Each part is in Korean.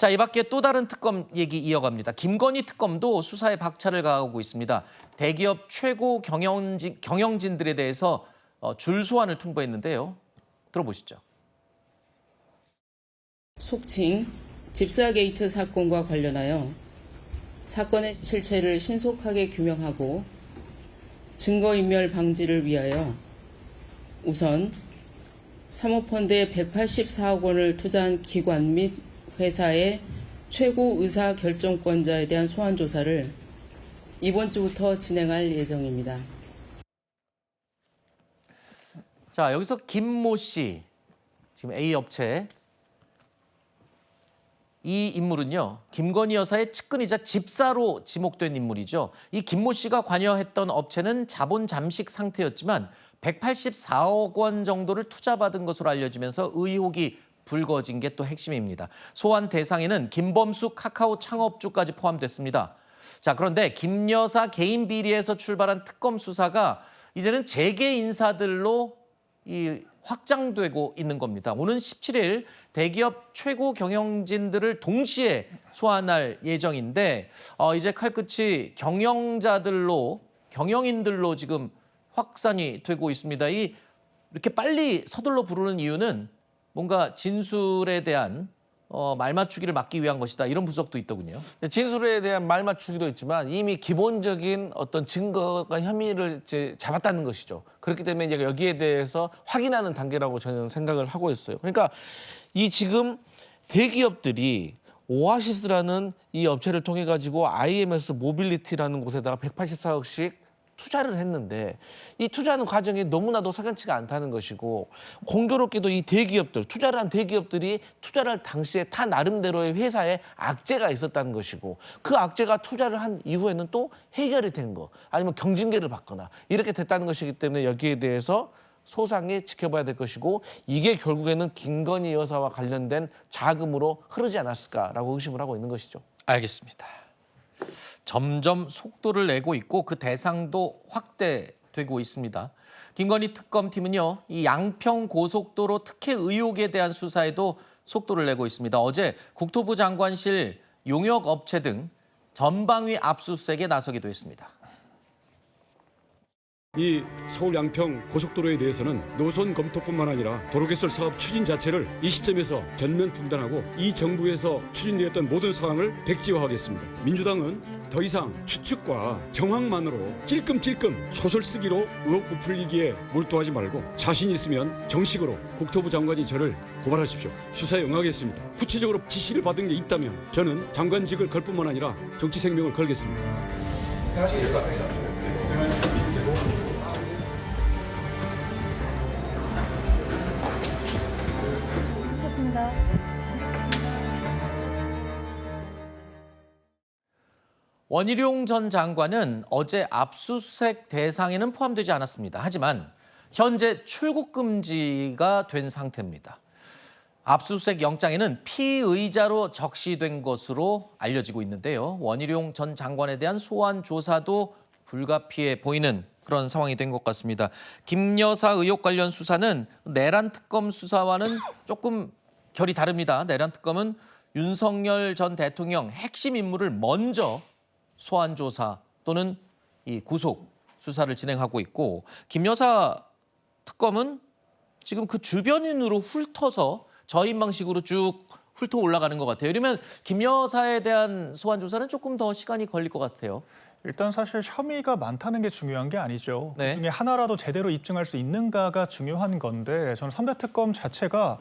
자, 이 밖에 또 다른 특검 얘기 이어갑니다. 김건희 특검도 수사에 박차를 가하고 있습니다. 대기업 최고 경영진들에 대해서 줄 소환을 통보했는데요. 들어보시죠. 속칭 집사게이트 사건과 관련하여 사건의 실체를 신속하게 규명하고 증거인멸 방지를 위하여 우선 사모펀드에 184억 원을 투자한 기관 및 회사의 최고 의사 결정권자에 대한 소환 조사를 이번 주부터 진행할 예정입니다. 자, 여기서 김모 씨, 지금 A 업체. 이 인물은요, 김건희 여사의 측근이자 집사로 지목된 인물이죠. 이 김모 씨가 관여했던 업체는 자본 잠식 상태였지만 184억 원 정도를 투자받은 것으로 알려지면서 의혹이 불거진 게 또 핵심입니다. 소환 대상에는 김범수 카카오 창업주까지 포함됐습니다. 자, 그런데 김 여사 개인 비리에서 출발한 특검 수사가 이제는 재계 인사들로 확장되고 있는 겁니다. 오는 17일 대기업 최고 경영진들을 동시에 소환할 예정인데 이제 칼끝이 경영인들로 지금 확산이 되고 있습니다. 이렇게 빨리 서둘러 부르는 이유는 뭔가 진술에 대한 말맞추기를 막기 위한 것이다. 이런 분석도 있더군요. 진술에 대한 말맞추기도 있지만 이미 기본적인 어떤 증거가 혐의를 이제 잡았다는 것이죠. 그렇기 때문에 이제 여기에 대해서 확인하는 단계라고 저는 생각을 하고 있어요. 그러니까 이 지금 대기업들이 오아시스라는 이 업체를 통해 가지고 IMS 모빌리티라는 곳에다가 184억씩 투자를 했는데 이 투자하는 과정이 너무나도 석연치가 않다는 것이고 공교롭게도 이 대기업들, 투자를 한 대기업들이 투자를 할 당시에 다 나름대로의 회사에 악재가 있었다는 것이고 그 악재가 투자를 한 이후에는 또 해결이 된 거 아니면 경징계를 받거나 이렇게 됐다는 것이기 때문에 여기에 대해서 소상히 지켜봐야 될 것이고 이게 결국에는 김건희 여사와 관련된 자금으로 흐르지 않았을까라고 의심을 하고 있는 것이죠. 알겠습니다. 점점 속도를 내고 있고 그 대상도 확대되고 있습니다. 김건희 특검팀은요, 이 양평 고속도로 특혜 의혹에 대한 수사에도 속도를 내고 있습니다. 어제 국토부 장관실 용역업체 등 전방위 압수수색에 나서기도 했습니다. 이 서울 양평 고속도로에 대해서는 노선 검토뿐만 아니라 도로개설 사업 추진 자체를 이 시점에서 전면 중단하고 이 정부에서 추진되었던 모든 사항을 백지화하겠습니다. 민주당은 더 이상 추측과 정황만으로 찔끔찔끔 소설 쓰기로 의혹 부풀리기에 몰두하지 말고 자신 있으면 정식으로 국토부 장관이 저를 고발하십시오. 수사에 응하겠습니다. 구체적으로 지시를 받은 게 있다면 저는 장관직을 걸 뿐만 아니라 정치 생명을 걸겠습니다. 하시게 될 것 같습니다. 원희룡 전 장관은 어제 압수수색 대상에는 포함되지 않았습니다. 하지만 현재 출국 금지가 된 상태입니다. 압수수색 영장에는 피의자로 적시된 것으로 알려지고 있는데요. 원희룡 전 장관에 대한 소환 조사도 불가피해 보이는 그런 상황이 된 것 같습니다. 김 여사 의혹 관련 수사는 내란 특검 수사와는 조금 결이 다릅니다. 내란 특검은 윤석열 전 대통령 핵심 인물을 먼저 소환 조사 또는 이 구속 수사를 진행하고 있고 김 여사 특검은 지금 그 주변인으로 훑어서 저인 방식으로 쭉 훑어 올라가는 것 같아요. 이러면 김 여사에 대한 소환 조사는 조금 더 시간이 걸릴 것 같아요. 일단 사실 혐의가 많다는 게 중요한 게 아니죠. 네. 그중에 하나라도 제대로 입증할 수 있는가가 중요한 건데 저는 3대 특검 자체가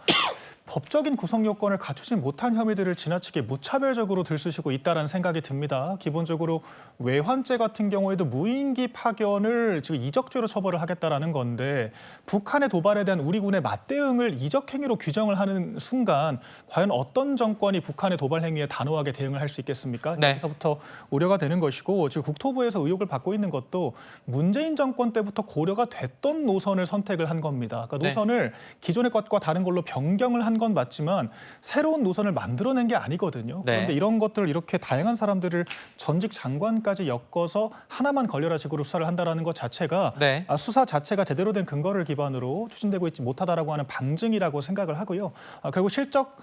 법적인 구성 요건을 갖추지 못한 혐의들을 지나치게 무차별적으로 들쑤시고 있다는 생각이 듭니다. 기본적으로 외환죄 같은 경우에도 무인기 파견을 지금 이적죄로 처벌을 하겠다라는 건데 북한의 도발에 대한 우리 군의 맞대응을 이적 행위로 규정을 하는 순간 과연 어떤 정권이 북한의 도발 행위에 단호하게 대응을 할 수 있겠습니까? 네. 여기서부터 우려가 되는 것이고 지금 국토부에서 의혹을 받고 있는 것도 문재인 정권 때부터 고려가 됐던 노선을 선택을 한 겁니다. 그러니까 노선을 기존의 것과 다른 걸로 변경을 한 건 맞지만 새로운 노선을 만들어낸 게 아니거든요. 네. 그런데 이런 것들을 이렇게 다양한 사람들을 전직 장관까지 엮어서 하나만 걸려라 식으로 수사를 한다는 것 자체가 네. 수사 자체가 제대로 된 근거를 기반으로 추진되고 있지 못하다라고 하는 방증이라고 생각을 하고요. 그리고 실적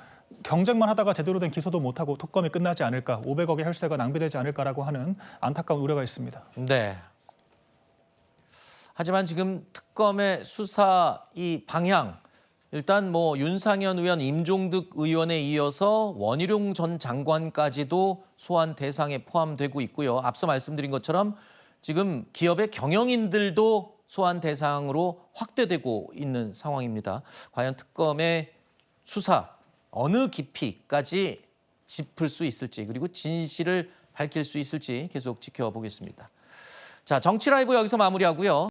경쟁만 하다가 제대로 된 기소도 못하고 특검이 끝나지 않을까, 500억의 혈세가 낭비되지 않을까라고 하는 안타까운 우려가 있습니다. 네. 하지만 지금 특검의 수사 이 방향, 일단 뭐 윤상현 의원, 임종득 의원에 이어서 원희룡 전 장관까지도 소환 대상에 포함되고 있고요. 앞서 말씀드린 것처럼 지금 기업의 경영인들도 소환 대상으로 확대되고 있는 상황입니다. 과연 특검의 수사 어느 깊이까지 짚을 수 있을지, 그리고 진실을 밝힐 수 있을지 계속 지켜보겠습니다. 자, 정치 라이브 여기서 마무리하고요.